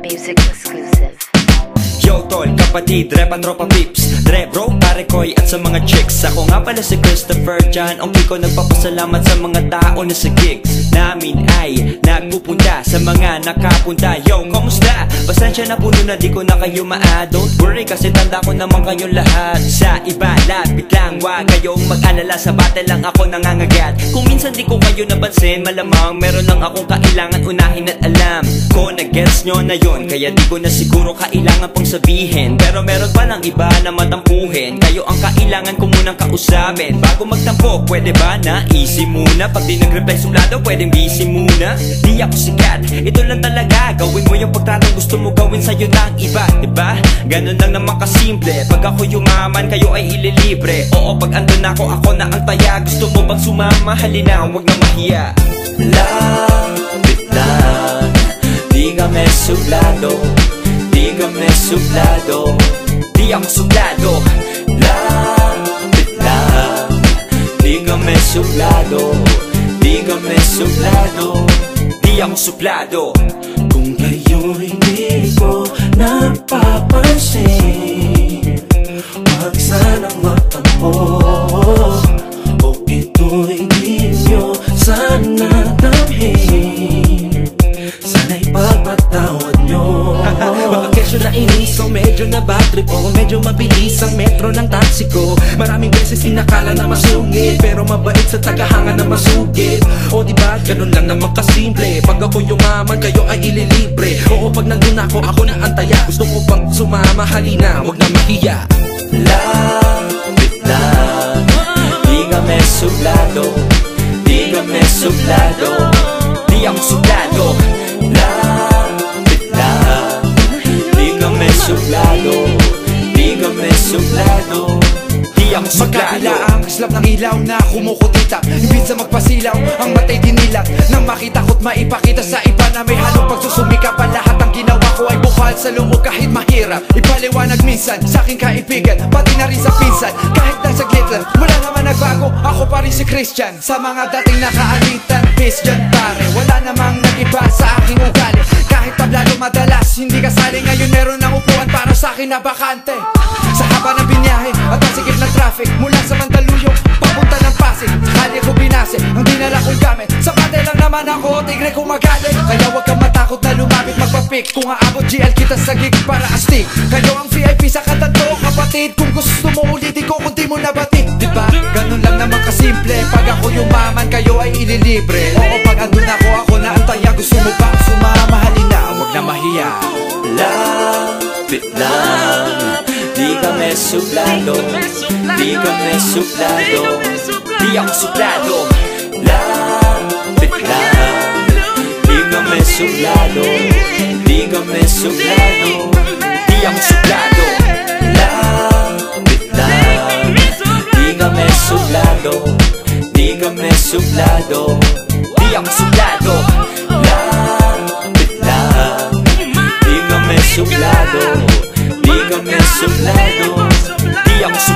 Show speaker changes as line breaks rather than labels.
Music exclusive.
Yo tol, kapatid, repa tropa pips, Dre bro, pare koy at sa mga chicks. Ako nga pala si Christopher John, ang Kiko. Nagpapasalamat sa mga tao na sa gigs namin ay nagpupunta sa mga nakapunta. Yo, kamusta? Pasensya na puno na di ko na kayo Don't worry kasi tanda ko naman kayong lahat. Sa iba, lapit lang, wag kayong mag-alala. Sa battle lang ako nangangagat. Kung minsan di ko kayo napansin, malamang meron lang akong kailangan unahin at alam ko na gets nyo na yun. Kaya di ko na siguro kailangan pang sabihin, pero meron pa lang iba na matampuhin. Kayo ang kailangan ko munang kausapin bago magtampo, pwede ba na easy muna? Pag di nag-reply suplado, pwedeng busy muna. Di ako sikat, ito lang talaga. Gawin mo yung pagtatang gusto mo gawin sa'yo ng iba, diba? Ganun lang naman kasimple. Pag ako yumaman, kayo ay ililibre. Oo, pag andun ako na ang taya. Gusto mo bang sumama? Halina, huwag na mahiya. Lapit lang, di kami suplado, di kami suplado, di ako suplado. Lapit lang, di kami suplado, di kami suplado, di ako suplado.
Kung kayo'y di ko napapansin, wag sanang magtampo. O ito'y di nyo sana damhin, sana'y pagpatawad nyo. Baka kesyo na inis o medyo na bad trip, o medyo mabilis ang metro ng taxi ko. Maraming beses inakala na masungit, pero mabait sa tagahanga na masugit. O diba, ganun lang naman kasimple. Pag ako yumaman, kayo ay ililibre. Oo, pag nandun ako na ang taya. Gusto ko bang sumama? Halina, huwag na mahiya.
Lapit lang, di kami suplado, di kami suplado, di ako suplado. Lapit lang, di kami suplado, di kami suplado, di ako suplado.
Magkabila ang kislap ng ilaw na kumukutita, imbis sa magpasilaw, ang matay dinilat. Nang makita ko't maipakita sa iba na may halong pagsusumikap. Ang lahat ng ginawa ko ay bukal sa loob kahit mahirap. Ipaliwanag minsan sa aking kaibigan, pati na rin sa pinsan. Kahit lang saglit lang, wala naman nagbago, ako pa rin si Christian. Sa mga dating nakaalitan, peace dyan pare. Wala namang nag-iba sa aking ugali. Kahit tablado madalas, hindi kasali. Ngayon meron ng upuan para sa akin na bakante. Sa haba ng binyahe at ang sigip ng traffic, mula sa Mandaluyong papunta ng Pasig, hali ko binase ang dinala kong gamit. Sa batay lang naman ako, tigre kung magalit. Kaya huwag kang matakot na lumapit, magpapik. Kung aabot GL kita sa gig para astig. Kayo ang VIP sa katanto, kapatid. Kung gusto mo ulitin ko kung di mo nabatid, diba? Ganun lang naman kasimple. Pag ako yumaman, kayo ay ililibre. Oo, pag andun ako na ang taya. Gusto mo bang sumama? Halina, huwag na mahiya.
Lapit lang, di kami suplado, di kami suplado, di ako suplado. Lapit lang, di kami suplado, di kami suplado, di ako suplado. Lapit lang, di kami suplado, di kami suplado, di ako suplado. Lapit lang, di kami suplado, di kami suplado, di ako suplado.